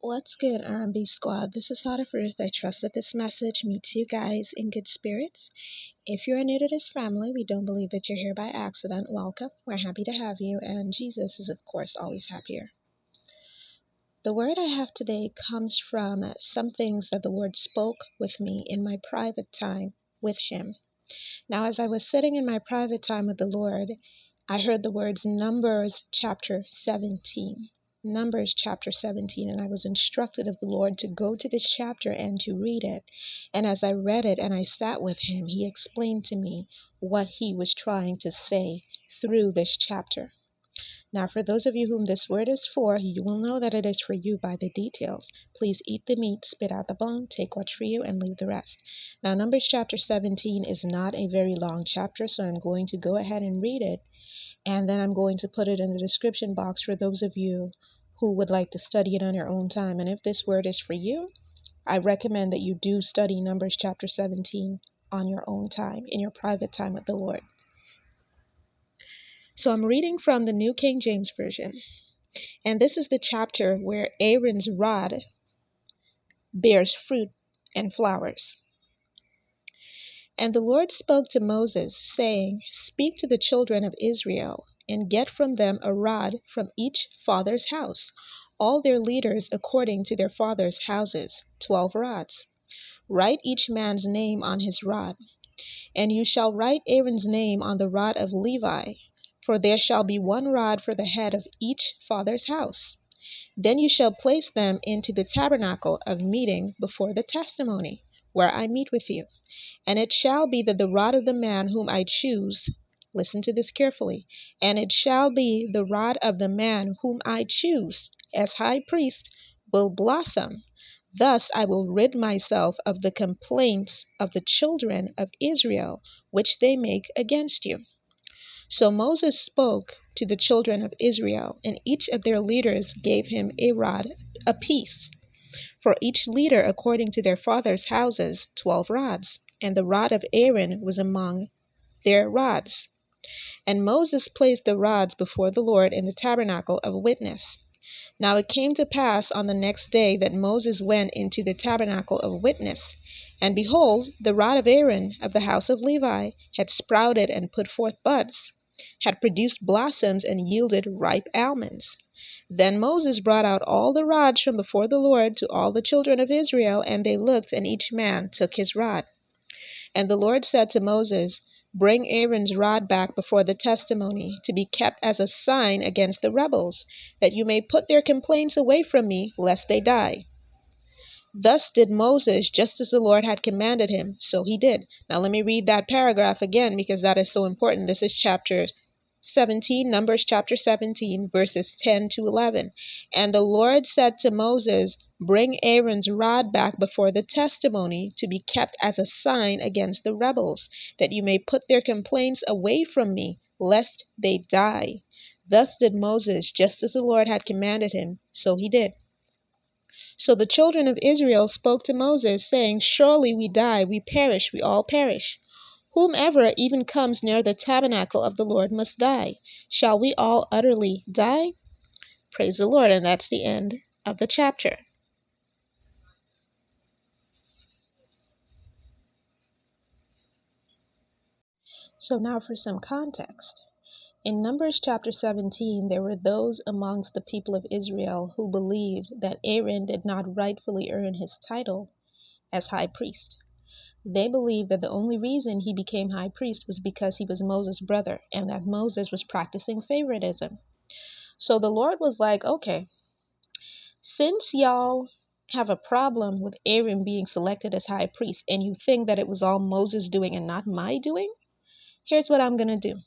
What's good, R&B squad? This is Ruth. I trust that this message meets you guys in good spirits. If you're new to this family, we don't believe that you're here by accident. Welcome. We're happy to have you, and Jesus is, of course, always happier. The word I have today comes from some things that the Lord spoke with me in my private time with Him. Now, as I was sitting in my private time with the Lord, I heard the words Numbers chapter 17. Numbers chapter 17, and I was instructed of the Lord to go to this chapter and to read it. And as I read it and I sat with Him, He explained to me what He was trying to say through this chapter. Now, for those of you whom this word is for, you will know that it is for you by the details. Please eat the meat, spit out the bone, take what's for you, and leave the rest. Now, Numbers chapter 17 is not a very long chapter, so I'm going to go ahead and read it, and then I'm going to put it in the description box for those of you who would like to study it on your own time. And if this word is for you, I recommend that you do study Numbers chapter 17 on your own time, in your private time with the Lord. So I'm reading from the New King James Version. And this is the chapter where Aaron's rod bears fruit and flowers. And the Lord spoke to Moses, saying, Speak to the children of Israel, and get from them a rod from each father's house, all their leaders according to their father's houses, 12 rods. Write each man's name on his rod. And you shall write Aaron's name on the rod of Levi, for there shall be one rod for the head of each father's house. Then you shall place them into the tabernacle of meeting before the testimony, where I meet with you. And it shall be that the rod of the man whom I choose, listen to this carefully, and it shall be the rod of the man whom I choose as high priest will blossom. Thus I will rid myself of the complaints of the children of Israel, which they make against you. So Moses spoke to the children of Israel, and each of their leaders gave him a rod apiece, for each leader according to their fathers' houses, 12 rods, and the rod of Aaron was among their rods. And Moses placed the rods before the Lord in the tabernacle of witness. Now it came to pass on the next day that Moses went into the tabernacle of witness, and behold, the rod of Aaron of the house of Levi had sprouted and put forth buds, had produced blossoms and yielded ripe almonds. Then Moses brought out all the rods from before the Lord to all the children of Israel, and they looked, and each man took his rod. And the Lord said to Moses, Bring Aaron's rod back before the testimony, to be kept as a sign against the rebels, that you may put their complaints away from me, lest they die. Thus did Moses, just as the Lord had commanded him, so he did. Now let me read that paragraph again, because that is so important. This is chapter 17, Numbers chapter 17, verses 10 to 11. And the Lord said to Moses, Bring Aaron's rod back before the testimony, to be kept as a sign against the rebels, that you may put their complaints away from me, lest they die. Thus did Moses, just as the Lord had commanded him, so he did. So the children of Israel spoke to Moses, saying, Surely we die, we perish, we all perish. Whomever even comes near the tabernacle of the Lord must die. Shall we all utterly die? Praise the Lord. And that's the end of the chapter. So now for some context. In Numbers chapter 17, there were those amongst the people of Israel who believed that Aaron did not rightfully earn his title as high priest. They believed that the only reason he became high priest was because he was Moses' brother, and that Moses was practicing favoritism. So the Lord was like, okay, since y'all have a problem with Aaron being selected as high priest, and you think that it was all Moses doing and not my doing, here's what I'm going to do.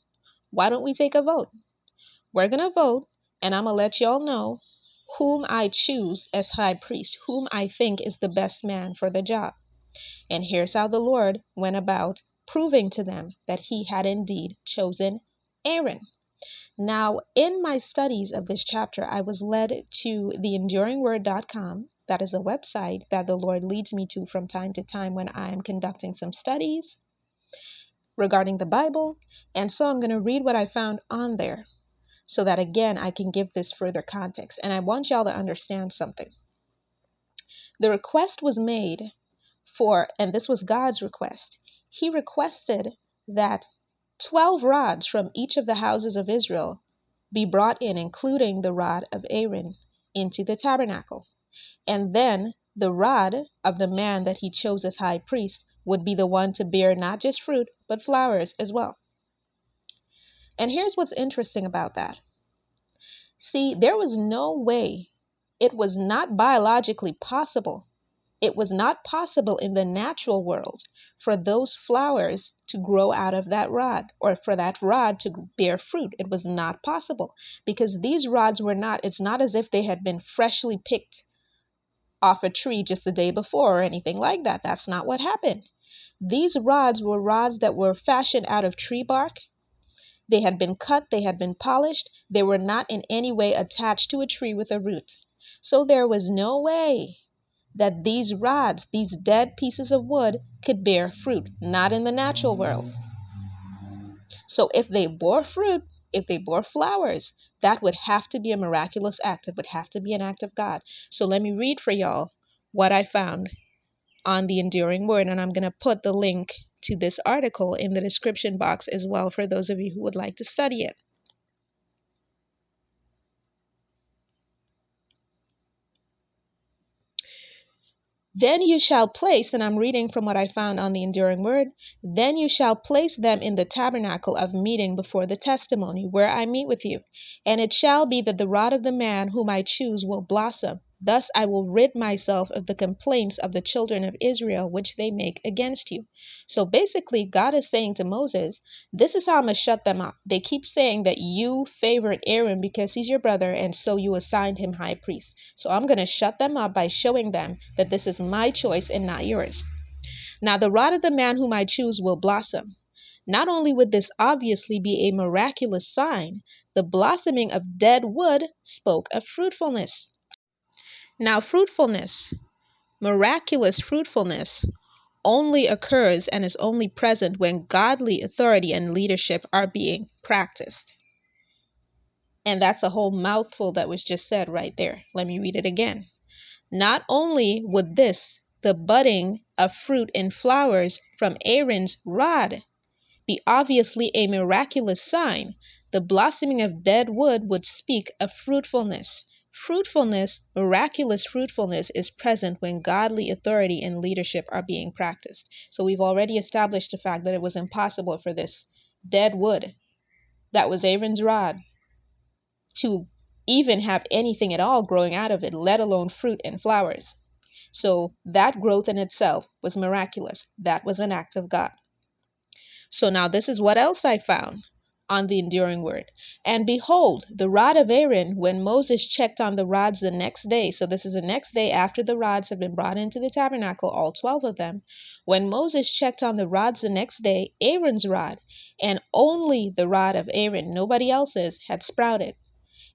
Why don't we take a vote? We're going to vote, and I'm going to let y'all know whom I choose as high priest, whom I think is the best man for the job. And here's how the Lord went about proving to them that he had indeed chosen Aaron. Now, in my studies of this chapter, I was led to theenduringword.com. That is a website that the Lord leads me to from time to time when I am conducting some studies regarding the Bible. And so I'm going to read what I found on there so that, again, I can give this further context. And I want y'all to understand something. The request was made for, and this was God's request. He requested that 12 rods from each of the houses of Israel be brought in, including the rod of Aaron, into the tabernacle. And then the rod of the man that he chose as high priest would be the one to bear not just fruit, but flowers as well. And here's what's interesting about that. See, there was no way, it was not biologically possible. It was not possible in the natural world for those flowers to grow out of that rod, or for that rod to bear fruit. It was not possible, because these rods were not, it's not as if they had been freshly picked off a tree just the day before or anything like that. That's not what happened. These rods were rods that were fashioned out of tree bark. They had been cut, they had been polished, they were not in any way attached to a tree with a root. So there was no way that these rods, these dead pieces of wood, could bear fruit, not in the natural world. So if they bore fruit, if they bore flowers, that would have to be a miraculous act. It would have to be an act of God. So let me read for y'all what I found on the Enduring Word, and I'm going to put the link to this article in the description box as well for those of you who would like to study it. Then you shall place, and I'm reading from what I found on the Enduring Word, then you shall place them in the tabernacle of meeting before the testimony, where I meet with you. And it shall be that the rod of the man whom I choose will blossom. Thus I will rid myself of the complaints of the children of Israel, which they make against you. So basically, God is saying to Moses, this is how I'm going to shut them up. They keep saying that you favored Aaron because he's your brother, and so you assigned him high priest. So I'm going to shut them up by showing them that this is my choice and not yours. Now the rod of the man whom I choose will blossom. Not only would this obviously be a miraculous sign, the blossoming of dead wood spoke of fruitfulness. Now fruitfulness, miraculous fruitfulness, only occurs and is only present when godly authority and leadership are being practiced. And that's a whole mouthful that was just said right there. Let me read it again. Not only would this, the budding of fruit and flowers from Aaron's rod, be obviously a miraculous sign, the blossoming of dead wood would speak of fruitfulness. Fruitfulness, miraculous fruitfulness, is present when godly authority and leadership are being practiced. So we've already established the fact that it was impossible for this dead wood that was Aaron's rod to even have anything at all growing out of it, let alone fruit and flowers. So that growth in itself was miraculous. That was an act of God. So now this is what else I found on the Enduring Word. And behold, the rod of Aaron, when Moses checked on the rods the next day, so this is the next day after the rods have been brought into the tabernacle, all 12 of them. When Moses checked on the rods the next day, Aaron's rod, and only the rod of Aaron, nobody else's, had sprouted.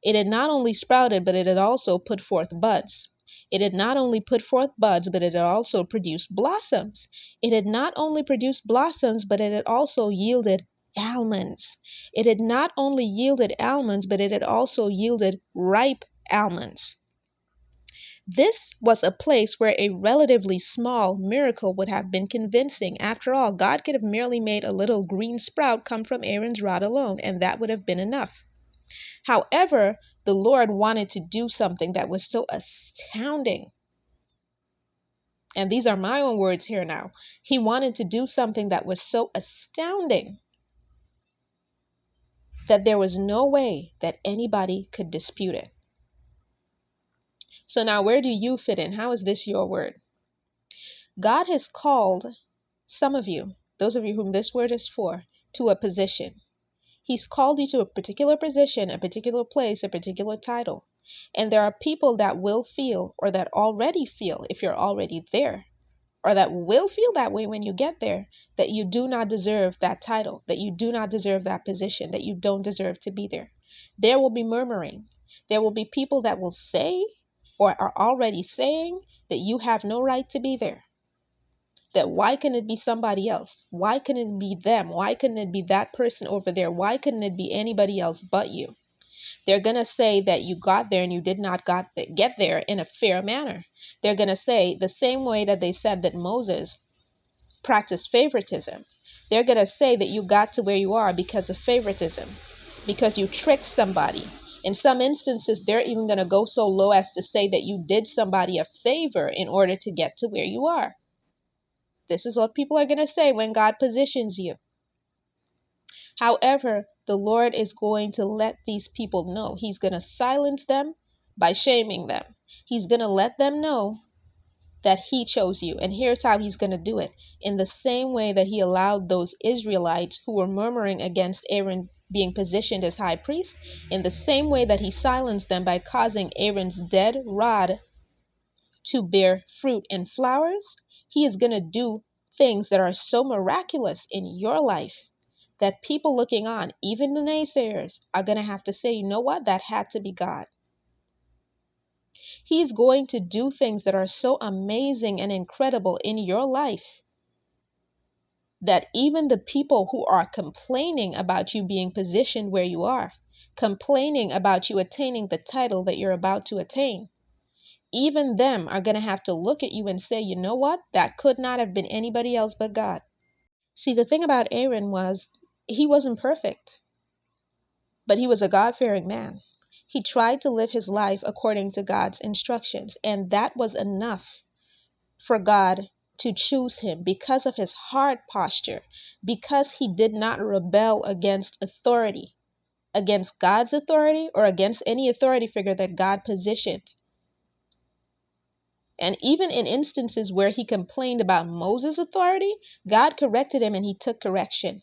It had not only sprouted, but it had also put forth buds. It had not only put forth buds, but it had also produced blossoms. It had not only produced blossoms, but it had also yielded almonds. It had not only yielded almonds, but it had also yielded ripe almonds. This was a place where a relatively small miracle would have been convincing. After all, God could have merely made a little green sprout come from Aaron's rod alone, and that would have been enough. However, the Lord wanted to do something that was so astounding. And these are my own words here now. He wanted to do something that was so astounding that there was no way that anybody could dispute it. So now where do you fit in? How is this your word? God has called some of you, those of you whom this word is for, to a position. He's called you to a particular position, a particular place, a particular title. And there are people that will feel, or that already feel, if you're already there, or that will feel that way when you get there, that you do not deserve that title, that you do not deserve that position, that you don't deserve to be there. There will be murmuring. There will be people that will say, or are already saying, that you have no right to be there. That why couldn't it be somebody else? Why couldn't it be them? Why couldn't it be that person over there? Why couldn't it be anybody else but you? They're going to say that you got there and you did not get there in a fair manner. They're going to say the same way that they said that Moses practiced favoritism. They're going to say that you got to where you are because of favoritism, because you tricked somebody. In some instances, they're even going to go so low as to say that you did somebody a favor in order to get to where you are. This is what people are going to say when God positions you. However, the Lord is going to let these people know. He's going to silence them by shaming them. He's going to let them know that he chose you. And here's how he's going to do it. In the same way that he allowed those Israelites who were murmuring against Aaron being positioned as high priest, in the same way that he silenced them by causing Aaron's dead rod to bear fruit and flowers, he is going to do things that are so miraculous in your life that people looking on, even the naysayers, are going to have to say, you know what, that had to be God. He's going to do things that are so amazing and incredible in your life that even the people who are complaining about you being positioned where you are, complaining about you attaining the title that you're about to attain, even them are going to have to look at you and say, you know what, that could not have been anybody else but God. See, the thing about Aaron was he wasn't perfect, but he was a God-fearing man. He tried to live his life according to God's instructions, and that was enough for God to choose him because of his heart posture, because he did not rebel against authority, against God's authority or against any authority figure that God positioned. And even in instances where he complained about Moses' authority, God corrected him and he took correction.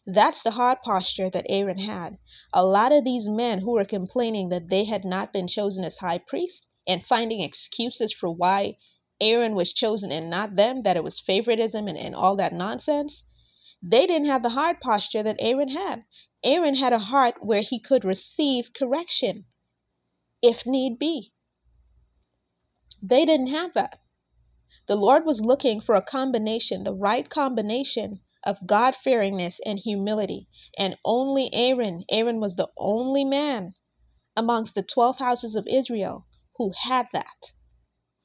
That's the heart posture that Aaron had. A lot of these men who were complaining that they had not been chosen as high priest and finding excuses for why Aaron was chosen and not them, that it was favoritism and all that nonsense, they didn't have the heart posture that Aaron had. Aaron had a heart where he could receive correction if need be. They didn't have that. The Lord was looking for a combination, the right combination of God-fearingness and humility. And only Aaron was the only man amongst the 12 houses of Israel who had that.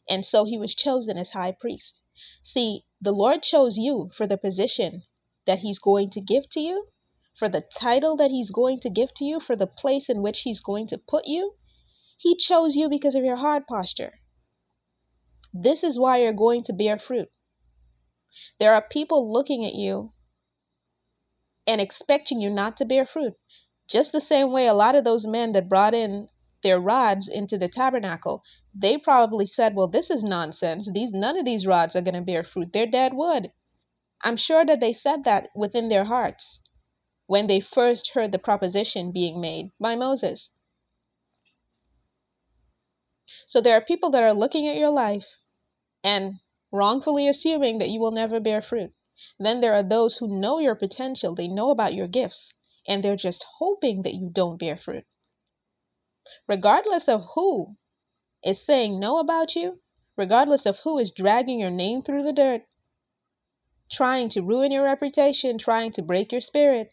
And so he was chosen as high priest. See, the Lord chose you for the position that he's going to give to you, for the title that he's going to give to you, for the place in which he's going to put you. He chose you because of your heart posture. This is why you're going to bear fruit. There are people looking at you and expecting you not to bear fruit. Just the same way a lot of those men that brought in their rods into the tabernacle, they probably said, well, this is nonsense. None of these rods are going to bear fruit. They're dead wood. I'm sure that they said that within their hearts when they first heard the proposition being made by Moses. So there are people that are looking at your life and wrongfully assuming that you will never bear fruit. Then there are those who know your potential, they know about your gifts, and they're just hoping that you don't bear fruit. Regardless of who is saying no about you, regardless of who is dragging your name through the dirt, trying to ruin your reputation, trying to break your spirit,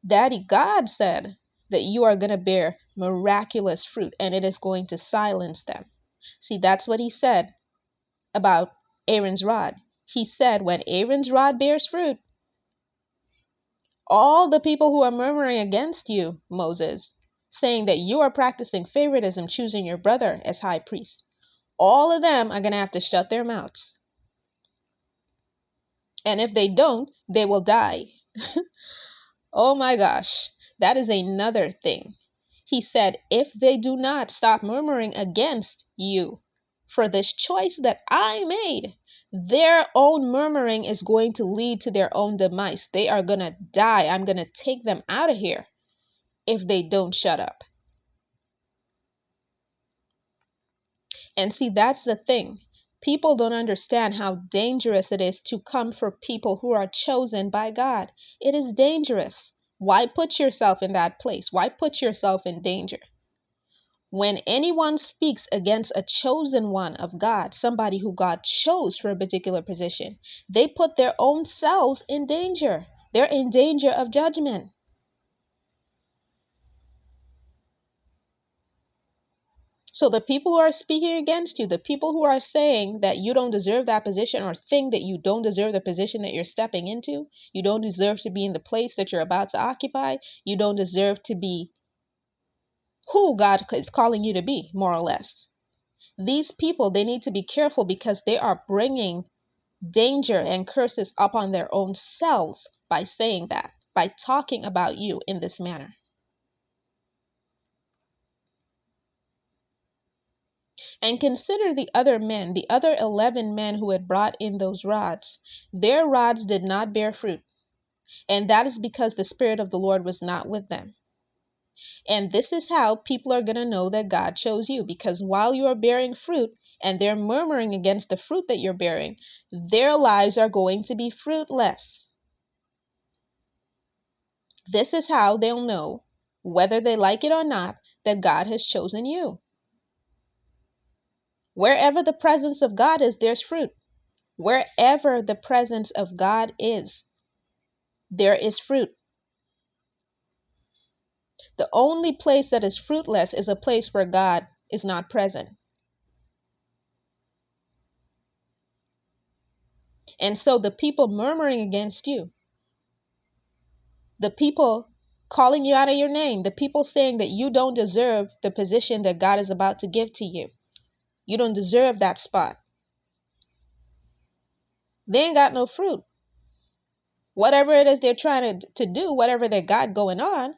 Daddy God said that you are going to bear miraculous fruit and it is going to silence them. See, that's what he said about Aaron's rod. He said, when Aaron's rod bears fruit, all the people who are murmuring against you, Moses, saying that you are practicing favoritism, choosing your brother as high priest, all of them are going to have to shut their mouths. And if they don't, they will die. Oh my gosh, that is another thing. He said, if they do not stop murmuring against you for this choice that I made, their own murmuring is going to lead to their own demise. They are going to die. I'm going to take them out of here if they don't shut up. And see, that's the thing. People don't understand how dangerous it is to come for people who are chosen by God. It is dangerous. Why put yourself in that place? Why put yourself in danger? When anyone speaks against a chosen one of God, somebody who God chose for a particular position, they put their own selves in danger. They're in danger of judgment. So the people who are speaking against you, the people who are saying that you don't deserve that position or think that you don't deserve the position that you're stepping into, you don't deserve to be in the place that you're about to occupy, you don't deserve to be who God is calling you to be, more or less. These people, they need to be careful because they are bringing danger and curses upon their own selves by saying that, by talking about you in this manner. And consider the other men, the other 11 men who had brought in those rods. Their rods did not bear fruit, and that is because the Spirit of the Lord was not with them. And this is how people are going to know that God chose you, because while you are bearing fruit and they're murmuring against the fruit that you're bearing, their lives are going to be fruitless. This is how they'll know, whether they like it or not, that God has chosen you. Wherever the presence of God is, there's fruit. Wherever the presence of God is, there is fruit. The only place that is fruitless is a place where God is not present. And so the people murmuring against you, the people calling you out of your name, the people saying that you don't deserve the position that God is about to give to you, you don't deserve that spot, they ain't got no fruit. Whatever it is they're trying to do, whatever they got going on,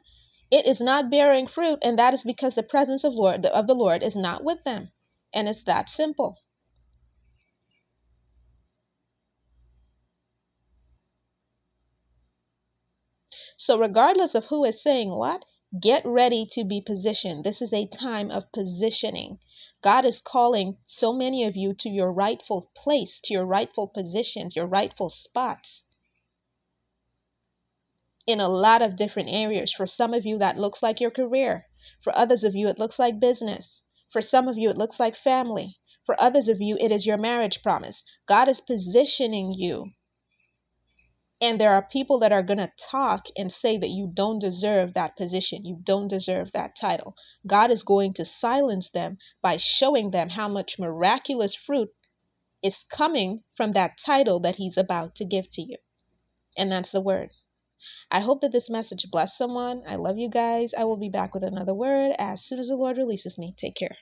it is not bearing fruit, and that is because the presence of the Lord is not with them. And it's that simple. So regardless of who is saying what, get ready to be positioned. This is a time of positioning. God is calling so many of you to your rightful place, to your rightful positions, your rightful spots in a lot of different areas. For some of you, that looks like your career. For others of you, it looks like business. For some of you, it looks like family. For others of you, it is your marriage promise. God is positioning you. And there are people that are going to talk and say that you don't deserve that position. You don't deserve that title. God is going to silence them by showing them how much miraculous fruit is coming from that title that He's about to give to you. And that's the word. I hope that this message blessed someone. I love you guys. I will be back with another word as soon as the Lord releases me. Take care.